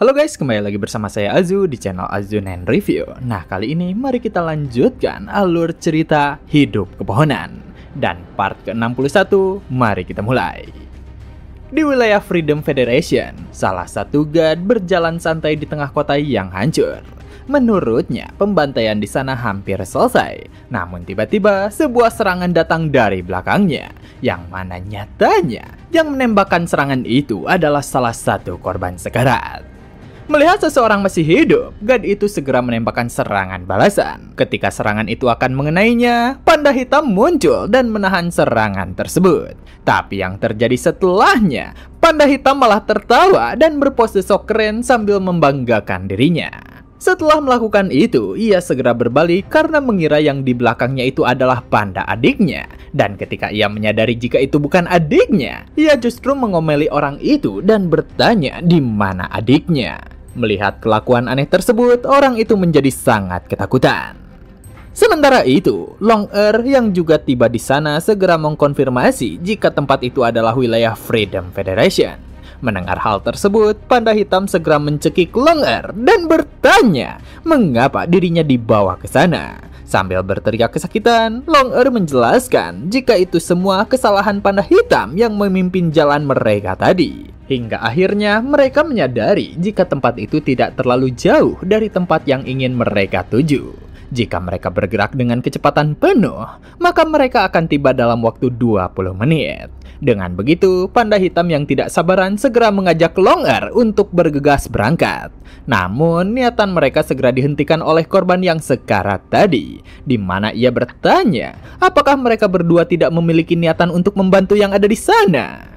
Halo guys, kembali lagi bersama saya Azu di channel Azunen Review. Nah, kali ini mari kita lanjutkan alur cerita Hidup Kepohonan. Dan part ke-61, mari kita mulai. Di wilayah Freedom Federation, salah satu guard berjalan santai di tengah kota yang hancur. Menurutnya, pembantaian di sana hampir selesai. Namun tiba-tiba sebuah serangan datang dari belakangnya, yang mana nyatanya yang menembakkan serangan itu adalah salah satu korban sekarat. Melihat seseorang masih hidup, guard itu segera menembakkan serangan balasan. Ketika serangan itu akan mengenainya, panda hitam muncul dan menahan serangan tersebut. Tapi yang terjadi setelahnya, panda hitam malah tertawa dan berpose sok keren sambil membanggakan dirinya. Setelah melakukan itu, ia segera berbalik karena mengira yang di belakangnya itu adalah panda adiknya. Dan ketika ia menyadari jika itu bukan adiknya, ia justru mengomeli orang itu dan bertanya di mana adiknya. Melihat kelakuan aneh tersebut, orang itu menjadi sangat ketakutan. Sementara itu, Long yang juga tiba di sana segera mengkonfirmasi jika tempat itu adalah wilayah Freedom Federation. Mendengar hal tersebut, panda hitam segera mencekik Long dan bertanya mengapa dirinya dibawa ke sana. Sambil berteriak kesakitan, Long menjelaskan jika itu semua kesalahan panda hitam yang memimpin jalan mereka tadi. Hingga akhirnya mereka menyadari jika tempat itu tidak terlalu jauh dari tempat yang ingin mereka tuju. Jika mereka bergerak dengan kecepatan penuh, maka mereka akan tiba dalam waktu 20 menit. Dengan begitu, panda hitam yang tidak sabaran segera mengajak Long untuk bergegas berangkat. Namun, niatan mereka segera dihentikan oleh korban yang sekarat tadi, di mana ia bertanya, apakah mereka berdua tidak memiliki niatan untuk membantu yang ada di sana?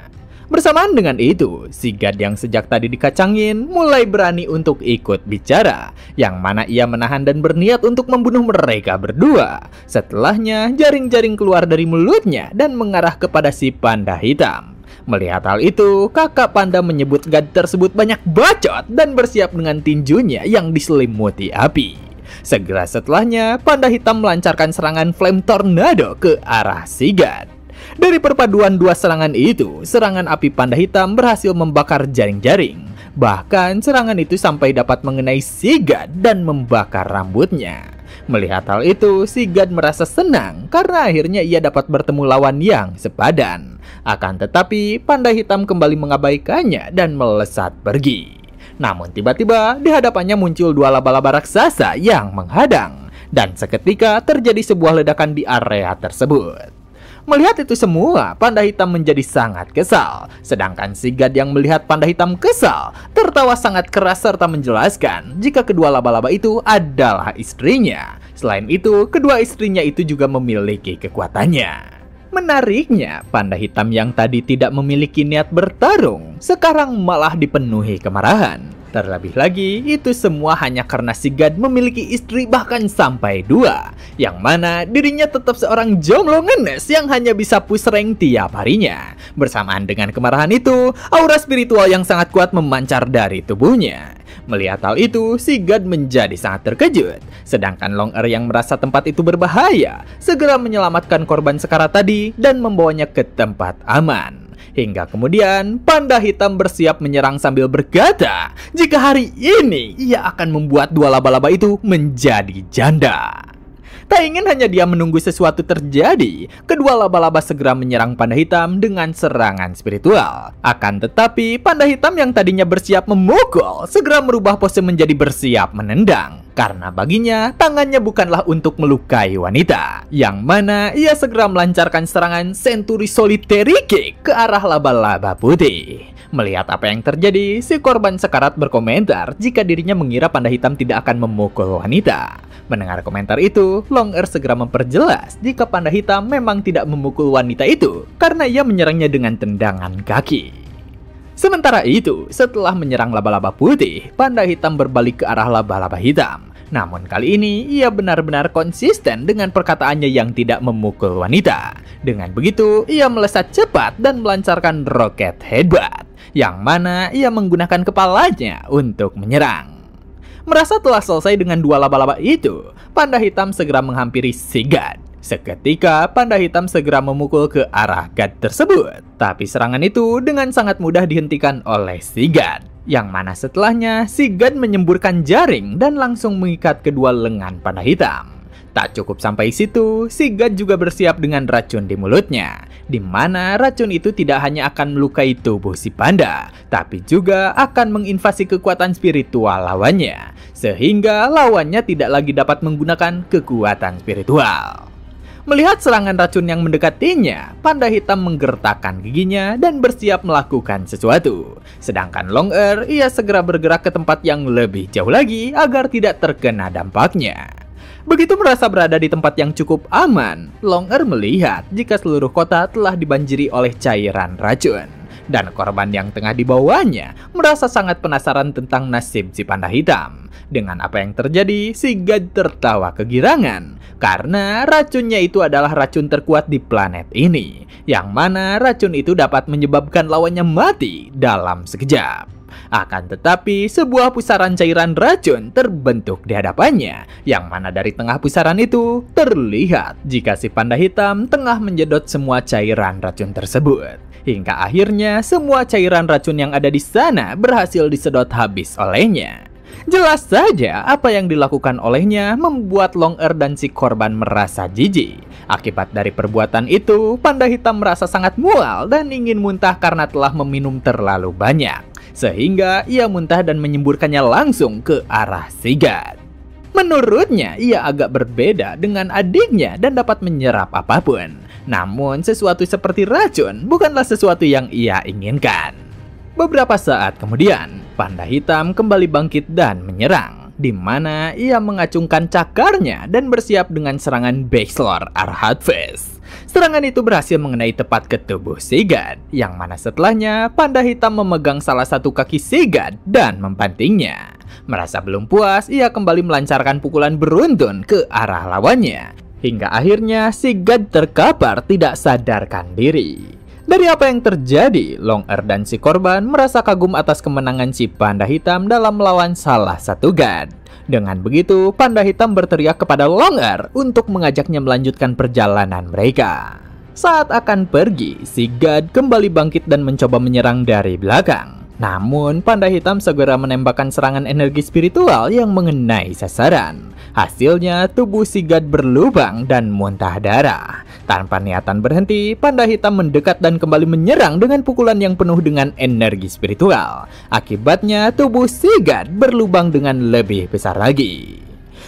Bersamaan dengan itu, si guard yang sejak tadi dikacangin mulai berani untuk ikut bicara, yang mana ia menahan dan berniat untuk membunuh mereka berdua. Setelahnya, jaring-jaring keluar dari mulutnya dan mengarah kepada si panda hitam. Melihat hal itu, kakak panda menyebut guard tersebut banyak bacot dan bersiap dengan tinjunya yang diselimuti api. Segera setelahnya, panda hitam melancarkan serangan flame tornado ke arah si guard. Dari perpaduan dua serangan itu, serangan api panda hitam berhasil membakar jaring-jaring. Bahkan serangan itu sampai dapat mengenai Sigad dan membakar rambutnya. Melihat hal itu, Sigad merasa senang karena akhirnya ia dapat bertemu lawan yang sepadan. Akan tetapi, panda hitam kembali mengabaikannya dan melesat pergi. Namun tiba-tiba di hadapannya muncul dua laba-laba raksasa yang menghadang. Dan seketika terjadi sebuah ledakan di area tersebut. Melihat itu semua, panda hitam menjadi sangat kesal. Sedangkan Sigad yang melihat panda hitam kesal, tertawa sangat keras serta menjelaskan jika kedua laba-laba itu adalah istrinya. Selain itu, kedua istrinya itu juga memiliki kekuatannya. Menariknya, panda hitam yang tadi tidak memiliki niat bertarung, sekarang malah dipenuhi kemarahan. Terlebih lagi, itu semua hanya karena Sigad memiliki istri bahkan sampai 2. Yang mana dirinya tetap seorang jomblo ngenes yang hanya bisa push rank tiap harinya. Bersamaan dengan kemarahan itu, aura spiritual yang sangat kuat memancar dari tubuhnya. Melihat hal itu, Sigad menjadi sangat terkejut. Sedangkan Long yang merasa tempat itu berbahaya, segera menyelamatkan korban sekarat tadi dan membawanya ke tempat aman. Hingga kemudian, panda hitam bersiap menyerang sambil berkata, jika hari ini ia akan membuat dua laba-laba itu menjadi janda. Tak ingin hanya dia menunggu sesuatu terjadi, kedua laba-laba segera menyerang panda hitam dengan serangan spiritual. Akan tetapi, panda hitam yang tadinya bersiap memukul, segera merubah pose menjadi bersiap menendang. Karena baginya, tangannya bukanlah untuk melukai wanita. Yang mana ia segera melancarkan serangan Century Solitary Kick ke arah laba-laba putih. Melihat apa yang terjadi, si korban sekarat berkomentar jika dirinya mengira panda hitam tidak akan memukul wanita. Mendengar komentar itu, Long segera memperjelas jika panda hitam memang tidak memukul wanita itu karena ia menyerangnya dengan tendangan kaki. Sementara itu, setelah menyerang laba-laba putih, panda hitam berbalik ke arah laba-laba hitam. Namun kali ini, ia benar-benar konsisten dengan perkataannya yang tidak memukul wanita. Dengan begitu, ia melesat cepat dan melancarkan roket headbutt, yang mana ia menggunakan kepalanya untuk menyerang. Merasa telah selesai dengan dua laba-laba itu, panda hitam segera menghampiri Sigad. Seketika panda hitam segera memukul ke arah Guard tersebut. Tapi serangan itu dengan sangat mudah dihentikan oleh si Guard. Yang mana setelahnya si Guard menyemburkan jaring dan langsung mengikat kedua lengan panda hitam. Tak cukup sampai situ, si Guard juga bersiap dengan racun di mulutnya. Di mana racun itu tidak hanya akan melukai tubuh si panda, tapi juga akan menginvasi kekuatan spiritual lawannya. Sehingga lawannya tidak lagi dapat menggunakan kekuatan spiritual. Melihat serangan racun yang mendekatinya, panda hitam menggertakkan giginya dan bersiap melakukan sesuatu. Sedangkan Long-Ear, ia segera bergerak ke tempat yang lebih jauh lagi agar tidak terkena dampaknya. Begitu merasa berada di tempat yang cukup aman, Long-Ear melihat jika seluruh kota telah dibanjiri oleh cairan racun. Dan korban yang tengah dibawanya merasa sangat penasaran tentang nasib si panda hitam. Dengan apa yang terjadi, si Guard tertawa kegirangan. Karena racunnya itu adalah racun terkuat di planet ini. Yang mana racun itu dapat menyebabkan lawannya mati dalam sekejap. Akan tetapi, sebuah pusaran cairan racun terbentuk di hadapannya. Yang mana dari tengah pusaran itu, terlihat jika si panda hitam tengah menjedot semua cairan racun tersebut. Hingga akhirnya semua cairan racun yang ada di sana berhasil disedot habis olehnya. Jelas saja apa yang dilakukan olehnya membuat Long-Ear dan si korban merasa jijik. Akibat dari perbuatan itu, panda hitam merasa sangat mual dan ingin muntah karena telah meminum terlalu banyak. Sehingga ia muntah dan menyemburkannya langsung ke arah si Guard. Menurutnya, ia agak berbeda dengan adiknya dan dapat menyerap apapun. Namun, sesuatu seperti racun bukanlah sesuatu yang ia inginkan. Beberapa saat kemudian, panda hitam kembali bangkit dan menyerang, di mana ia mengacungkan cakarnya dan bersiap dengan serangan Backslore Arhat Fist. Serangan itu berhasil mengenai tepat ke tubuh si Guard, yang mana setelahnya panda hitam memegang salah satu kaki si Guard dan membantingnya. Merasa belum puas, ia kembali melancarkan pukulan beruntun ke arah lawannya. Hingga akhirnya si Guard terkapar tidak sadarkan diri. Dari apa yang terjadi, Long-Ear dan si korban merasa kagum atas kemenangan si panda hitam dalam melawan salah satu Guard. Dengan begitu, panda hitam berteriak kepada Long-Ear untuk mengajaknya melanjutkan perjalanan mereka. Saat akan pergi, si Guard kembali bangkit dan mencoba menyerang dari belakang. Namun, panda hitam segera menembakkan serangan energi spiritual yang mengenai sasaran. Hasilnya, tubuh si Guard berlubang dan muntah darah. Tanpa niatan berhenti, panda hitam mendekat dan kembali menyerang dengan pukulan yang penuh dengan energi spiritual. Akibatnya, tubuh si Guard berlubang dengan lebih besar lagi.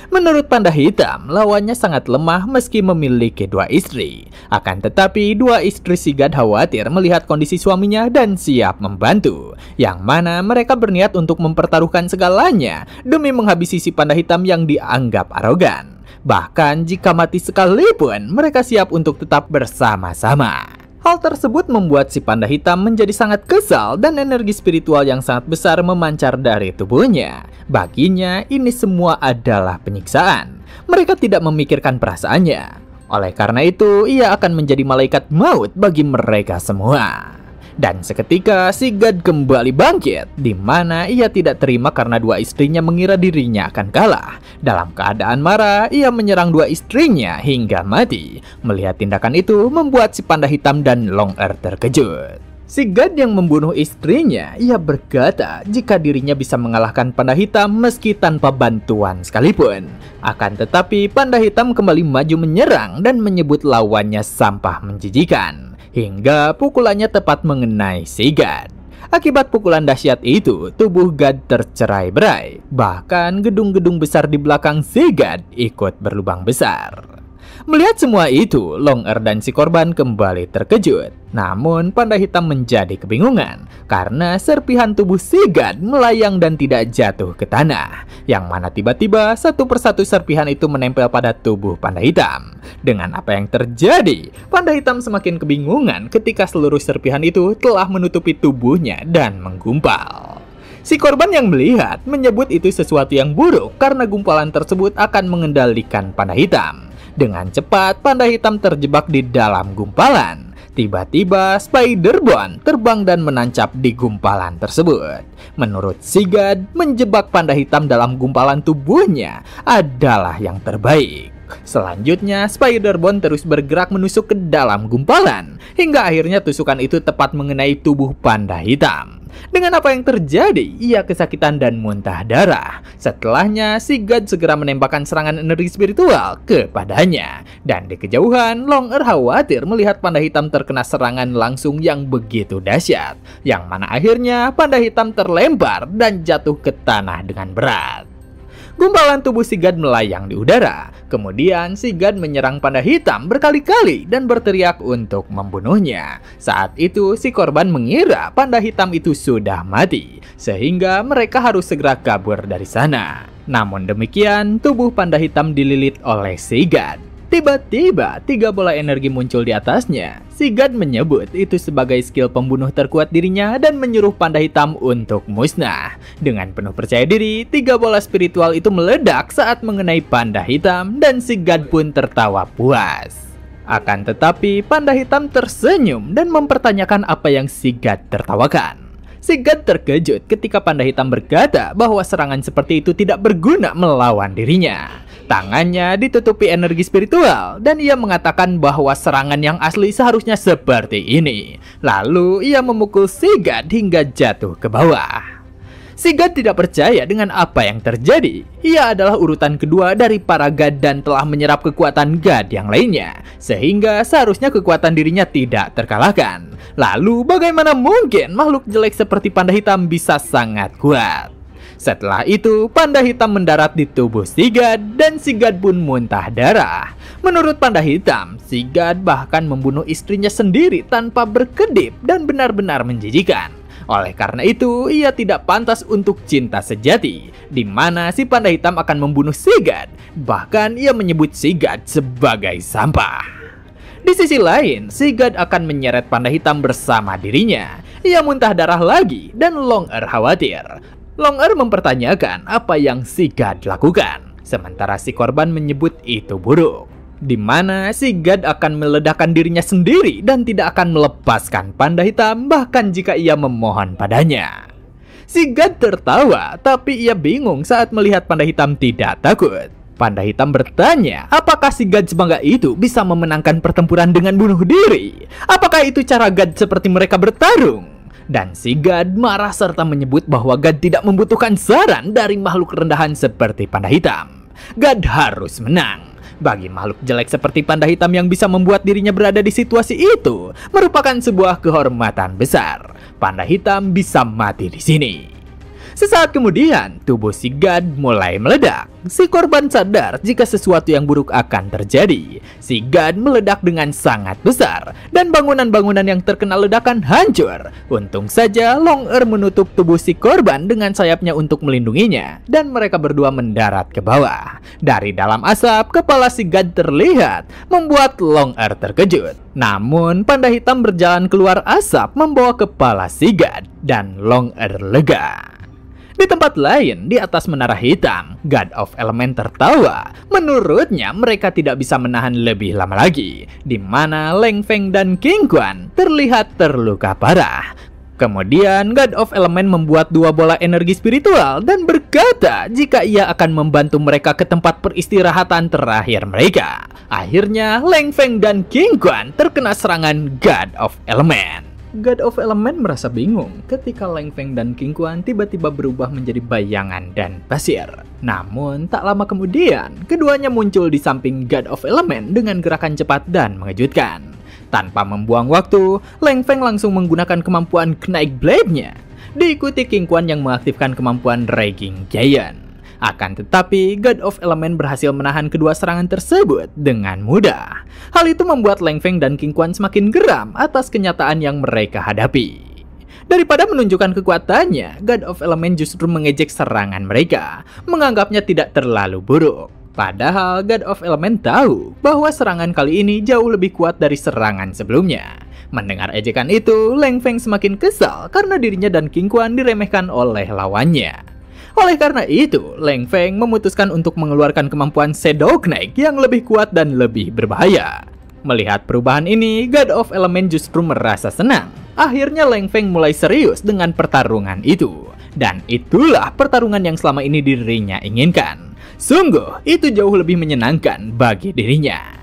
Menurut panda hitam, lawannya sangat lemah meski memiliki dua istri. Akan tetapi, dua istri si Guard khawatir melihat kondisi suaminya dan siap membantu. Yang mana mereka berniat untuk mempertaruhkan segalanya demi menghabisi si panda hitam yang dianggap arogan. Bahkan jika mati sekalipun, mereka siap untuk tetap bersama-sama. Hal tersebut membuat si panda hitam menjadi sangat kesal dan energi spiritual yang sangat besar memancar dari tubuhnya. Baginya, ini semua adalah penyiksaan. Mereka tidak memikirkan perasaannya. Oleh karena itu, ia akan menjadi malaikat maut bagi mereka semua. Dan seketika si Guard kembali bangkit, di mana ia tidak terima karena dua istrinya mengira dirinya akan kalah. Dalam keadaan marah, ia menyerang dua istrinya hingga mati. Melihat tindakan itu membuat si panda hitam dan Long-Ear terkejut. Si Guard yang membunuh istrinya, ia berkata jika dirinya bisa mengalahkan panda hitam meski tanpa bantuan sekalipun. Akan tetapi panda hitam kembali maju menyerang dan menyebut lawannya sampah menjijikan. Hingga pukulannya tepat mengenai si Guard. Akibat pukulan dahsyat itu, tubuh Guard tercerai-berai. Bahkan gedung-gedung besar di belakang si Guard ikut berlubang besar. Melihat semua itu, Long-Ear dan si korban kembali terkejut. Namun, panda hitam menjadi kebingungan karena serpihan tubuh si Guard melayang dan tidak jatuh ke tanah. Yang mana tiba-tiba satu persatu serpihan itu menempel pada tubuh panda hitam. Dengan apa yang terjadi, panda hitam semakin kebingungan ketika seluruh serpihan itu telah menutupi tubuhnya dan menggumpal. Si korban yang melihat menyebut itu sesuatu yang buruk karena gumpalan tersebut akan mengendalikan panda hitam. Dengan cepat, panda hitam terjebak di dalam gumpalan. Tiba-tiba, Spider-Bone terbang dan menancap di gumpalan tersebut. Menurut si Guard, menjebak panda hitam dalam gumpalan tubuhnya adalah yang terbaik. Selanjutnya, Spider-Bone terus bergerak menusuk ke dalam gumpalan, hingga akhirnya tusukan itu tepat mengenai tubuh panda hitam. Dengan apa yang terjadi, ia kesakitan dan muntah darah. Setelahnya, si God segera menembakkan serangan energi spiritual kepadanya. Dan di kejauhan, Long-Er khawatir melihat panda hitam terkena serangan langsung yang begitu dahsyat, yang mana akhirnya panda hitam terlempar dan jatuh ke tanah dengan berat. Gumpalan tubuh si God melayang di udara. Kemudian si God menyerang panda hitam berkali-kali dan berteriak untuk membunuhnya. Saat itu si korban mengira panda hitam itu sudah mati, sehingga mereka harus segera kabur dari sana. Namun demikian, tubuh panda hitam dililit oleh si God. Tiba-tiba 3 bola energi muncul di atasnya. Si God menyebut itu sebagai skill pembunuh terkuat dirinya dan menyuruh panda hitam untuk musnah. Dengan penuh percaya diri, 3 bola spiritual itu meledak saat mengenai panda hitam dan si God pun tertawa puas. Akan tetapi, panda hitam tersenyum dan mempertanyakan apa yang si God tertawakan. Si God terkejut ketika panda hitam berkata bahwa serangan seperti itu tidak berguna melawan dirinya. Tangannya ditutupi energi spiritual dan ia mengatakan bahwa serangan yang asli seharusnya seperti ini. Lalu ia memukul si God hingga jatuh ke bawah. Si God tidak percaya dengan apa yang terjadi. Ia adalah urutan kedua dari para God dan telah menyerap kekuatan God yang lainnya, sehingga seharusnya kekuatan dirinya tidak terkalahkan. Lalu bagaimana mungkin makhluk jelek seperti panda hitam bisa sangat kuat? Setelah itu, panda hitam mendarat di tubuh si God dan si God pun muntah darah. Menurut panda hitam, si God bahkan membunuh istrinya sendiri tanpa berkedip dan benar-benar menjijikan. Oleh karena itu, ia tidak pantas untuk cinta sejati, di mana si panda hitam akan membunuh si God. Bahkan ia menyebut si God sebagai sampah. Di sisi lain, si God akan menyeret panda hitam bersama dirinya. Ia muntah darah lagi dan Long-Er khawatir. Long-Er mempertanyakan apa yang si God lakukan, sementara si korban menyebut itu buruk, di mana si God akan meledakkan dirinya sendiri dan tidak akan melepaskan panda hitam bahkan jika ia memohon padanya. Si God tertawa, tapi ia bingung saat melihat panda hitam tidak takut. Panda hitam bertanya, apakah si God sebangga itu bisa memenangkan pertempuran dengan bunuh diri? Apakah itu cara God seperti mereka bertarung? Dan si God marah serta menyebut bahwa God tidak membutuhkan saran dari makhluk rendahan seperti panda hitam. God harus menang. Bagi makhluk jelek seperti panda hitam yang bisa membuat dirinya berada di situasi itu merupakan sebuah kehormatan besar. Panda hitam bisa mati di sini. Sesaat kemudian, tubuh si God mulai meledak. Si korban sadar jika sesuatu yang buruk akan terjadi. Si God meledak dengan sangat besar, dan bangunan-bangunan yang terkena ledakan hancur. Untung saja Long-Er menutup tubuh si korban dengan sayapnya untuk melindunginya, dan mereka berdua mendarat ke bawah. Dari dalam asap, kepala si God terlihat, membuat Long-Er terkejut. Namun, panda hitam berjalan keluar asap membawa kepala si God, dan Long-Er lega. Di tempat lain, di atas menara hitam, God of Element tertawa. Menurutnya, mereka tidak bisa menahan lebih lama lagi, di mana Leng Feng dan King Quan terlihat terluka parah. Kemudian, God of Element membuat 2 bola energi spiritual dan berkata jika ia akan membantu mereka ke tempat peristirahatan terakhir mereka. Akhirnya, Leng Feng dan King Quan terkena serangan God of Element. God of Element merasa bingung ketika Leng Feng dan King Quan tiba-tiba berubah menjadi bayangan dan pasir. Namun, tak lama kemudian, keduanya muncul di samping God of Element dengan gerakan cepat dan mengejutkan. Tanpa membuang waktu, Leng Feng langsung menggunakan kemampuan Knight Blade-nya, diikuti King Quan yang mengaktifkan kemampuan Raging Giant. Akan tetapi, God of Element berhasil menahan kedua serangan tersebut dengan mudah. Hal itu membuat Leng Feng dan King Quan semakin geram atas kenyataan yang mereka hadapi. Daripada menunjukkan kekuatannya, God of Element justru mengejek serangan mereka, menganggapnya tidak terlalu buruk. Padahal God of Element tahu bahwa serangan kali ini jauh lebih kuat dari serangan sebelumnya. Mendengar ejekan itu, Leng Feng semakin kesal karena dirinya dan King Quan diremehkan oleh lawannya. Oleh karena itu, Leng Feng memutuskan untuk mengeluarkan kemampuan Shadow Knight yang lebih kuat dan lebih berbahaya. Melihat perubahan ini, God of Element justru merasa senang. Akhirnya Leng Feng mulai serius dengan pertarungan itu. Dan itulah pertarungan yang selama ini dirinya inginkan. Sungguh, itu jauh lebih menyenangkan bagi dirinya.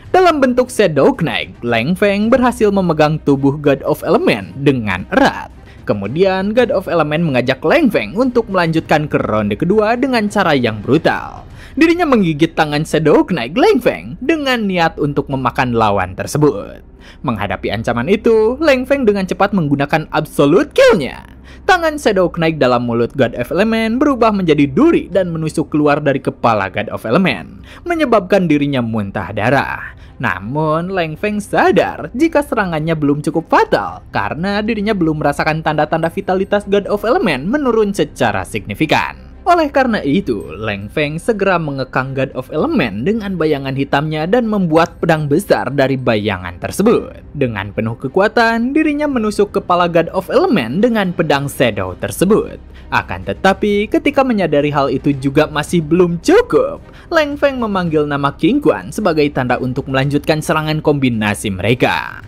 Dalam bentuk Shadow Knight, Lang Feng berhasil memegang tubuh God of Element dengan erat. Kemudian God of Element mengajak Lang Feng untuk melanjutkan ke ronde kedua dengan cara yang brutal. Dirinya menggigit tangan Shadow Knight Lang Feng dengan niat untuk memakan lawan tersebut. Menghadapi ancaman itu, Lang Feng dengan cepat menggunakan Absolute Kill-nya. Tangan Shadow Knight dalam mulut God of Element berubah menjadi duri dan menusuk keluar dari kepala God of Element, menyebabkan dirinya muntah darah. Namun, Lang Feng sadar jika serangannya belum cukup fatal karena dirinya belum merasakan tanda-tanda vitalitas God of Element menurun secara signifikan. Oleh karena itu, Lang Feng segera mengekang God of Element dengan bayangan hitamnya dan membuat pedang besar dari bayangan tersebut. Dengan penuh kekuatan, dirinya menusuk kepala God of Element dengan pedang Shadow tersebut. Akan tetapi, ketika menyadari hal itu juga masih belum cukup, Lang Feng memanggil nama King Quan sebagai tanda untuk melanjutkan serangan kombinasi mereka.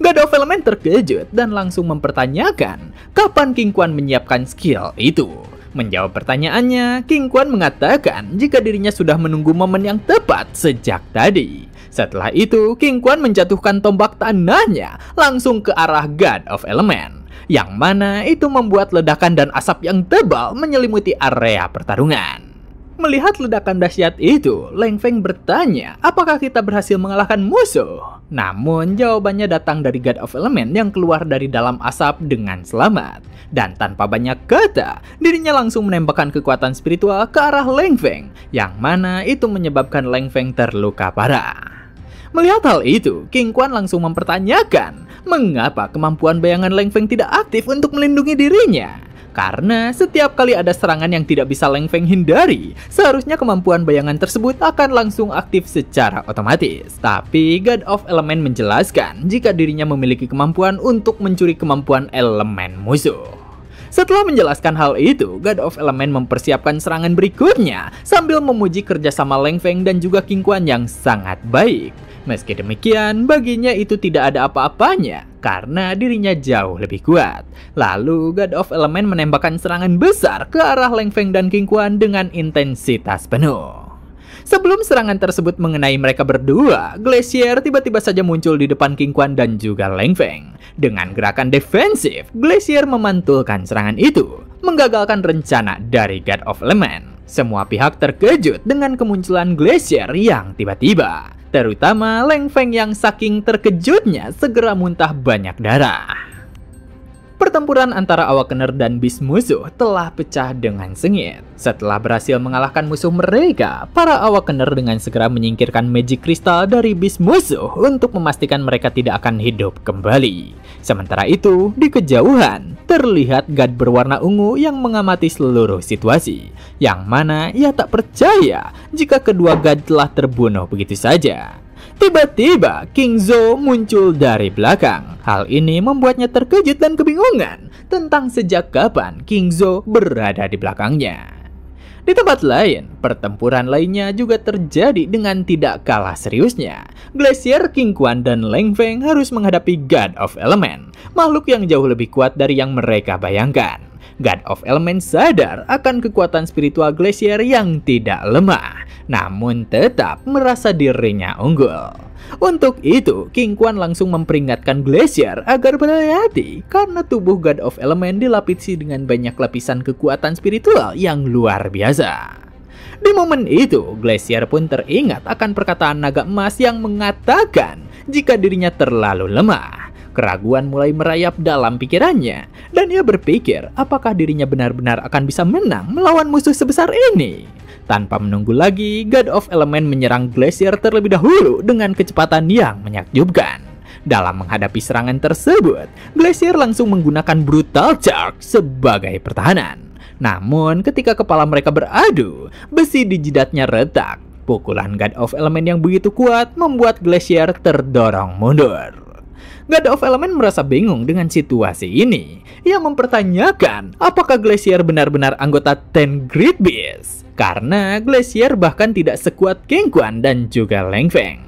God of Element terkejut dan langsung mempertanyakan kapan King Quan menyiapkan skill itu. Menjawab pertanyaannya, King Quan mengatakan jika dirinya sudah menunggu momen yang tepat sejak tadi. Setelah itu, King Quan menjatuhkan tombak tanahnya langsung ke arah God of Element, yang mana itu membuat ledakan dan asap yang tebal menyelimuti area pertarungan. Melihat ledakan dahsyat itu, Lang Feng bertanya apakah kita berhasil mengalahkan musuh. Namun jawabannya datang dari God of Element yang keluar dari dalam asap dengan selamat. Dan tanpa banyak kata, dirinya langsung menembakkan kekuatan spiritual ke arah Lang Feng, yang mana itu menyebabkan Lang Feng terluka parah. Melihat hal itu, King Quan langsung mempertanyakan mengapa kemampuan bayangan Lang Feng tidak aktif untuk melindungi dirinya. Karena setiap kali ada serangan yang tidak bisa Lang Feng hindari, seharusnya kemampuan bayangan tersebut akan langsung aktif secara otomatis. Tapi God of Element menjelaskan jika dirinya memiliki kemampuan untuk mencuri kemampuan elemen musuh. Setelah menjelaskan hal itu, God of Element mempersiapkan serangan berikutnya sambil memuji kerjasama Lang Feng dan juga King Quan yang sangat baik. Meski demikian, baginya itu tidak ada apa-apanya karena dirinya jauh lebih kuat. Lalu God of Element menembakkan serangan besar ke arah Lang Feng dan King Quan dengan intensitas penuh. Sebelum serangan tersebut mengenai mereka berdua, Glacier tiba-tiba saja muncul di depan King Quan dan juga Lang Feng. Dengan gerakan defensif, Glacier memantulkan serangan itu, menggagalkan rencana dari God of Element. Semua pihak terkejut dengan kemunculan Glacier yang tiba-tiba, terutama Lang Feng yang saking terkejutnya segera muntah banyak darah. Pertempuran antara Awakener dan Beast musuh telah pecah dengan sengit. Setelah berhasil mengalahkan musuh mereka, para Awakener dengan segera menyingkirkan Magic Crystal dari Beast musuh untuk memastikan mereka tidak akan hidup kembali. Sementara itu, di kejauhan, terlihat God berwarna ungu yang mengamati seluruh situasi, yang mana ia tak percaya jika kedua God telah terbunuh begitu saja. Tiba-tiba King Zhou muncul dari belakang. Hal ini membuatnya terkejut dan kebingungan tentang sejak kapan King Zhou berada di belakangnya. Di tempat lain, pertempuran lainnya juga terjadi dengan tidak kalah seriusnya. Glacier, King Quan, dan Lang Feng harus menghadapi God of Element, makhluk yang jauh lebih kuat dari yang mereka bayangkan. God of Element sadar akan kekuatan spiritual Glacier yang tidak lemah, namun tetap merasa dirinya unggul. Untuk itu, King Quan langsung memperingatkan Glacier agar berhati-hati karena tubuh God of Element dilapisi dengan banyak lapisan kekuatan spiritual yang luar biasa. Di momen itu, Glacier pun teringat akan perkataan naga emas yang mengatakan jika dirinya terlalu lemah. Keraguan mulai merayap dalam pikirannya, dan ia berpikir apakah dirinya benar-benar akan bisa menang melawan musuh sebesar ini. Tanpa menunggu lagi, God of Element menyerang Glacier terlebih dahulu dengan kecepatan yang menakjubkan. Dalam menghadapi serangan tersebut, Glacier langsung menggunakan Brutal Charge sebagai pertahanan. Namun, ketika kepala mereka beradu, besi di jidatnya retak. Pukulan God of Element yang begitu kuat membuat Glacier terdorong mundur. God of Element merasa bingung dengan situasi ini. Ia mempertanyakan apakah Glacier benar-benar anggota Ten Great Beasts, karena Glacier bahkan tidak sekuat King Quan dan juga Lang Feng.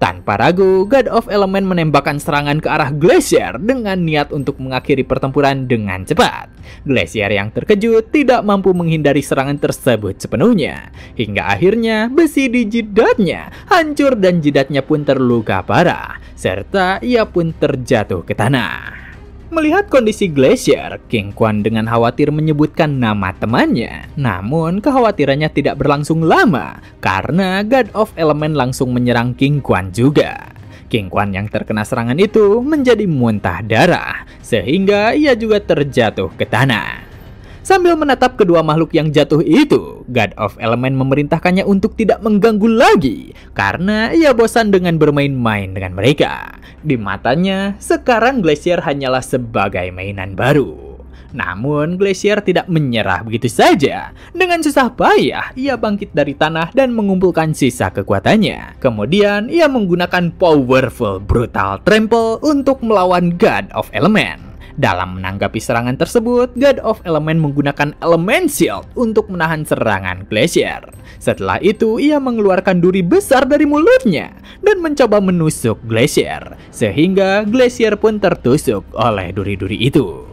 Tanpa ragu, God of Element menembakkan serangan ke arah Glacier dengan niat untuk mengakhiri pertempuran dengan cepat. Glacier yang terkejut tidak mampu menghindari serangan tersebut sepenuhnya, hingga akhirnya besi di jidatnya hancur dan jidatnya pun terluka parah, serta ia pun terjatuh ke tanah. Melihat kondisi Glacier, King Quan dengan khawatir menyebutkan nama temannya. Namun kekhawatirannya tidak berlangsung lama karena God of Element langsung menyerang King Quan juga. King Quan yang terkena serangan itu menjadi muntah darah, sehingga ia juga terjatuh ke tanah. Sambil menatap kedua makhluk yang jatuh itu, God of Element memerintahkannya untuk tidak mengganggu lagi karena ia bosan dengan bermain-main dengan mereka. Di matanya, sekarang Glacier hanyalah sebagai mainan baru. Namun, Glacier tidak menyerah begitu saja. Dengan susah payah, ia bangkit dari tanah dan mengumpulkan sisa kekuatannya. Kemudian, ia menggunakan Powerful Brutal Trample untuk melawan God of Element. Dalam menanggapi serangan tersebut, God of Element menggunakan Element Shield untuk menahan serangan Glacier. Setelah itu, ia mengeluarkan duri besar dari mulutnya dan mencoba menusuk Glacier, sehingga Glacier pun tertusuk oleh duri-duri itu.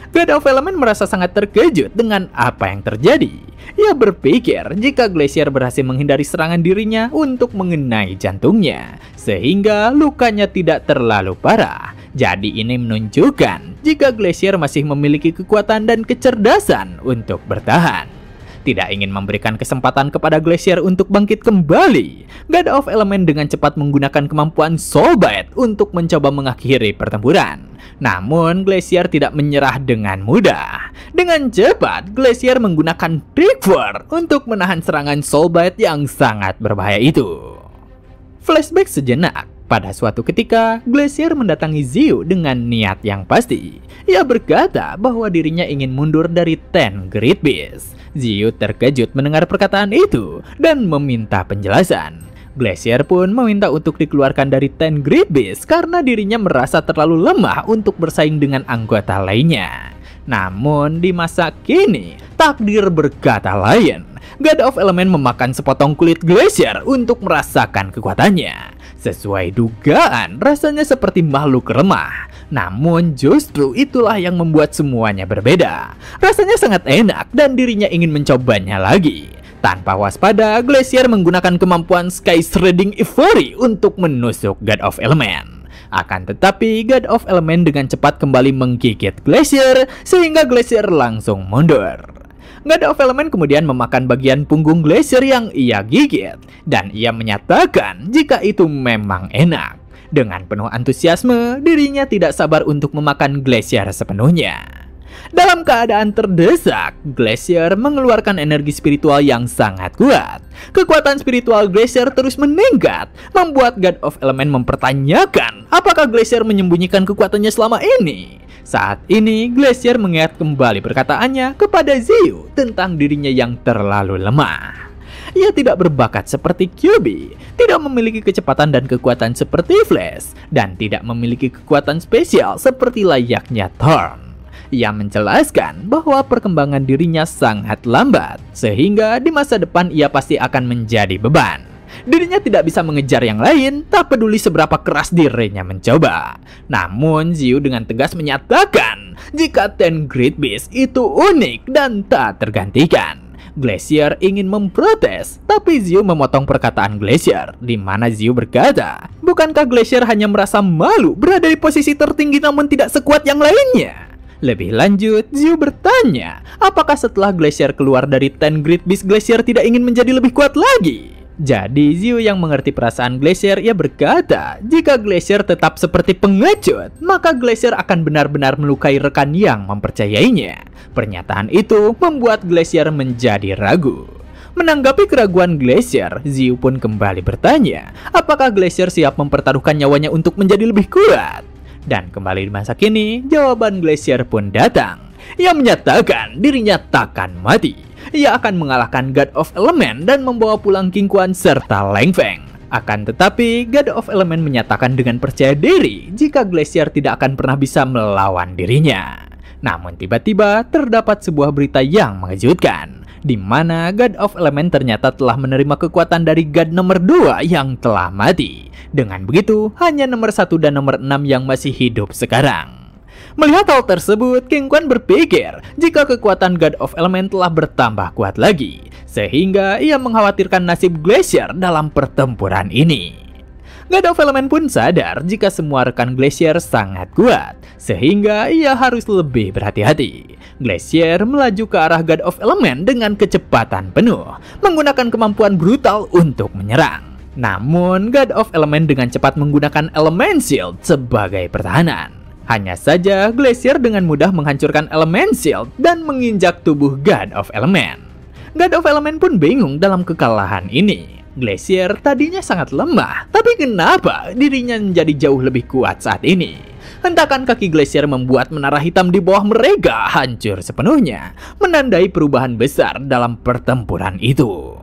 God of Element merasa sangat terkejut dengan apa yang terjadi. Ia berpikir jika Glacier berhasil menghindari serangan dirinya untuk mengenai jantungnya, sehingga lukanya tidak terlalu parah. Jadi ini menunjukkan jika Glacier masih memiliki kekuatan dan kecerdasan untuk bertahan. Tidak ingin memberikan kesempatan kepada Glacier untuk bangkit kembali, God of Element dengan cepat menggunakan kemampuan Soul Bite untuk mencoba mengakhiri pertempuran. Namun Glacier tidak menyerah dengan mudah. Dengan cepat, Glacier menggunakan Big Four untuk menahan serangan Soul Bite yang sangat berbahaya itu. Flashback sejenak. Pada suatu ketika, Glacier mendatangi Xiu dengan niat yang pasti. Ia berkata bahwa dirinya ingin mundur dari Ten Great Beasts. Xiu terkejut mendengar perkataan itu dan meminta penjelasan. Glacier pun meminta untuk dikeluarkan dari Ten Great Beasts karena dirinya merasa terlalu lemah untuk bersaing dengan anggota lainnya. Namun di masa kini, takdir berkata lain. God of Element memakan sepotong kulit Glacier untuk merasakan kekuatannya. Sesuai dugaan, rasanya seperti makhluk lemah. Namun justru itulah yang membuat semuanya berbeda. Rasanya sangat enak dan dirinya ingin mencobanya lagi. Tanpa waspada, Glacier menggunakan kemampuan Sky Shredding Euphoria untuk menusuk God of Element. Akan tetapi, God of Element dengan cepat kembali menggigit Glacier sehingga Glacier langsung mundur. God of Element kemudian memakan bagian punggung Glacier yang ia gigit, dan ia menyatakan jika itu memang enak. Dengan penuh antusiasme, dirinya tidak sabar untuk memakan Glacier sepenuhnya. Dalam keadaan terdesak, Glacier mengeluarkan energi spiritual yang sangat kuat. Kekuatan spiritual Glacier terus meningkat, membuat God of Element mempertanyakan apakah Glacier menyembunyikan kekuatannya selama ini. Saat ini, Glacier mengingat kembali perkataannya kepada Xiu tentang dirinya yang terlalu lemah. Ia tidak berbakat seperti Kyuubi, tidak memiliki kecepatan dan kekuatan seperti Flash, dan tidak memiliki kekuatan spesial seperti layaknya Thorn. Ia menjelaskan bahwa perkembangan dirinya sangat lambat, sehingga di masa depan ia pasti akan menjadi beban. Dirinya tidak bisa mengejar yang lain, tak peduli seberapa keras dirinya mencoba. Namun Xiu dengan tegas menyatakan jika Ten Great Beasts itu unik dan tak tergantikan. Glacier ingin memprotes, tapi Xiu memotong perkataan Glacier, di mana Xiu berkata, bukankah Glacier hanya merasa malu berada di posisi tertinggi namun tidak sekuat yang lainnya? Lebih lanjut, Xiu bertanya, apakah setelah Glacier keluar dari Ten Great Beasts, Glacier tidak ingin menjadi lebih kuat lagi? Jadi Xiu yang mengerti perasaan Glacier, ia berkata, jika Glacier tetap seperti pengecut, maka Glacier akan benar-benar melukai rekan yang mempercayainya. Pernyataan itu membuat Glacier menjadi ragu. Menanggapi keraguan Glacier, Xiu pun kembali bertanya, apakah Glacier siap mempertaruhkan nyawanya untuk menjadi lebih kuat? Dan kembali di masa kini, jawaban Glacier pun datang. Ia menyatakan dirinya takkan mati. Ia akan mengalahkan God of Element dan membawa pulang King Quan serta Lang Feng. Akan tetapi, God of Element menyatakan dengan percaya diri jika Glacier tidak akan pernah bisa melawan dirinya. Namun tiba-tiba terdapat sebuah berita yang mengejutkan. di mana God of Element ternyata telah menerima kekuatan dari God nomor 2 yang telah mati. Dengan begitu, hanya nomor 1 dan nomor 6 yang masih hidup sekarang. Melihat hal tersebut, King Quan berpikir jika kekuatan God of Element telah bertambah kuat lagi, sehingga ia mengkhawatirkan nasib Glacier dalam pertempuran ini. God of Element pun sadar jika semua rekan Glacier sangat kuat, sehingga ia harus lebih berhati-hati. Glacier melaju ke arah God of Element dengan kecepatan penuh, menggunakan kemampuan brutal untuk menyerang. Namun, God of Element dengan cepat menggunakan Element Shield sebagai pertahanan. Hanya saja, Glacier dengan mudah menghancurkan Element Shield dan menginjak tubuh God of Element. God of Element pun bingung dalam kekalahan ini. Glacier tadinya sangat lemah, tapi kenapa dirinya menjadi jauh lebih kuat saat ini? Hentakan kaki Glacier membuat menara hitam di bawah mereka hancur sepenuhnya, menandai perubahan besar dalam pertempuran itu.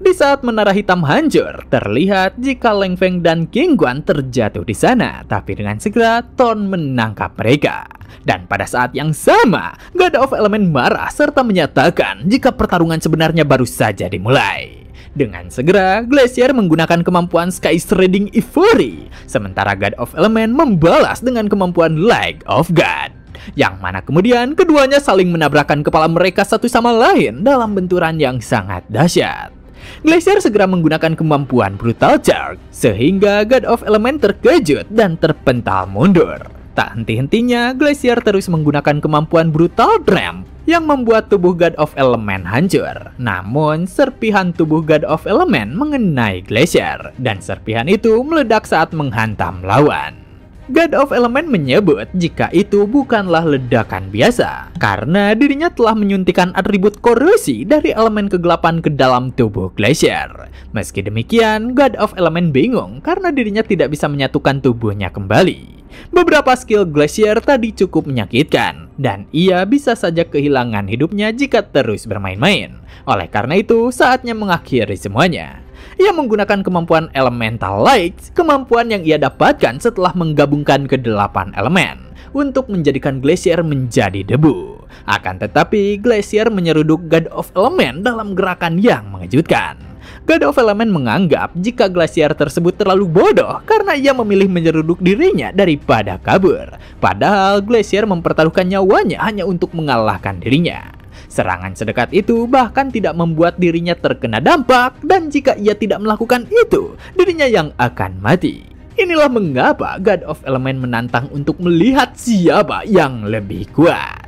Di saat menara hitam hancur, terlihat jika Leng Feng dan King Quan terjatuh di sana, tapi dengan segera Thorn menangkap mereka. Dan pada saat yang sama, God of Element marah serta menyatakan jika pertarungan sebenarnya baru saja dimulai. Dengan segera, Glacier menggunakan kemampuan Sky Shredding Euphoria, sementara God of Element membalas dengan kemampuan Leg of God. Yang mana kemudian keduanya saling menabrakkan kepala mereka satu sama lain dalam benturan yang sangat dahsyat. Glacier segera menggunakan kemampuan Brutal Charge, sehingga God of Element terkejut dan terpental mundur. Tak henti-hentinya, Glacier terus menggunakan kemampuan Brutal Tramp yang membuat tubuh God of Element hancur. Namun, serpihan tubuh God of Element mengenai Glacier, dan serpihan itu meledak saat menghantam lawan. God of Element menyebut jika itu bukanlah ledakan biasa, karena dirinya telah menyuntikkan atribut korosi dari elemen kegelapan ke dalam tubuh Glacier. Meski demikian, God of Element bingung karena dirinya tidak bisa menyatukan tubuhnya kembali. Beberapa skill Glacier tadi cukup menyakitkan, dan ia bisa saja kehilangan hidupnya jika terus bermain-main. Oleh karena itu, saatnya mengakhiri semuanya. Ia menggunakan kemampuan Elemental Light, kemampuan yang ia dapatkan setelah menggabungkan ke-8 elemen, untuk menjadikan Glacier menjadi debu. Akan tetapi, Glacier menyeruduk God of Element dalam gerakan yang mengejutkan. God of Element menganggap jika Glacier tersebut terlalu bodoh karena ia memilih menyeruduk dirinya daripada kabur. Padahal Glacier mempertaruhkan nyawanya hanya untuk mengalahkan dirinya. Serangan sedekat itu bahkan tidak membuat dirinya terkena dampak, dan jika ia tidak melakukan itu, dirinya yang akan mati. Inilah mengapa God of Element menantang untuk melihat siapa yang lebih kuat.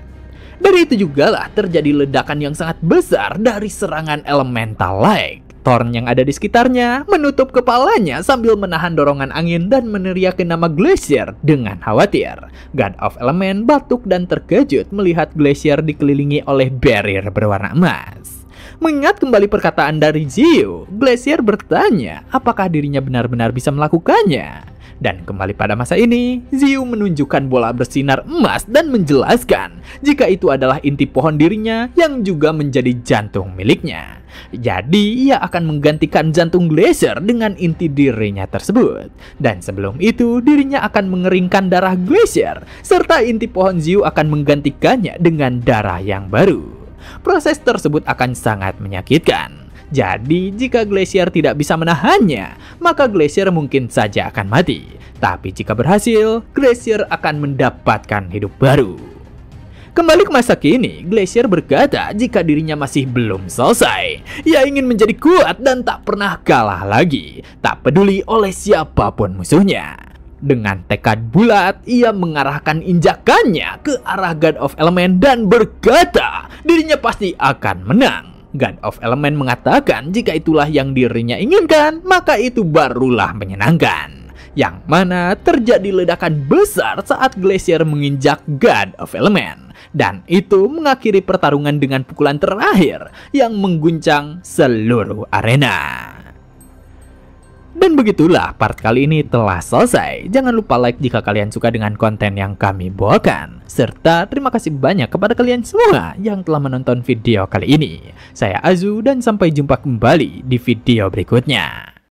Dari itu jugalah terjadi ledakan yang sangat besar dari serangan Elemental Light. Thorn yang ada di sekitarnya menutup kepalanya sambil menahan dorongan angin dan meneriaki nama Glacier dengan khawatir. God of Element batuk dan terkejut melihat Glacier dikelilingi oleh barrier berwarna emas. Mengingat kembali perkataan dari Xiu, Glacier bertanya apakah dirinya benar-benar bisa melakukannya. Dan kembali pada masa ini, Xiu menunjukkan bola bersinar emas dan menjelaskan jika itu adalah inti pohon dirinya yang juga menjadi jantung miliknya. Jadi, ia akan menggantikan jantung Glacier dengan inti dirinya tersebut. Dan sebelum itu, dirinya akan mengeringkan darah Glacier, serta inti pohon Xiu akan menggantikannya dengan darah yang baru. Proses tersebut akan sangat menyakitkan. Jadi, jika Glacier tidak bisa menahannya, maka Glacier mungkin saja akan mati. Tapi jika berhasil, Glacier akan mendapatkan hidup baru. Kembali ke masa kini, Glacier berkata jika dirinya masih belum selesai. Ia ingin menjadi kuat dan tak pernah kalah lagi, tak peduli oleh siapapun musuhnya. Dengan tekad bulat, ia mengarahkan injakannya ke arah God of Element dan berkata dirinya pasti akan menang. God of Element mengatakan jika itulah yang dirinya inginkan, maka itu barulah menyenangkan. Yang mana terjadi ledakan besar saat Glacier menginjak God of Element. Dan itu mengakhiri pertarungan dengan pukulan terakhir yang mengguncang seluruh arena. Dan begitulah part kali ini telah selesai. Jangan lupa like jika kalian suka dengan konten yang kami bawakan. Serta terima kasih banyak kepada kalian semua yang telah menonton video kali ini. Saya Azu dan sampai jumpa kembali di video berikutnya.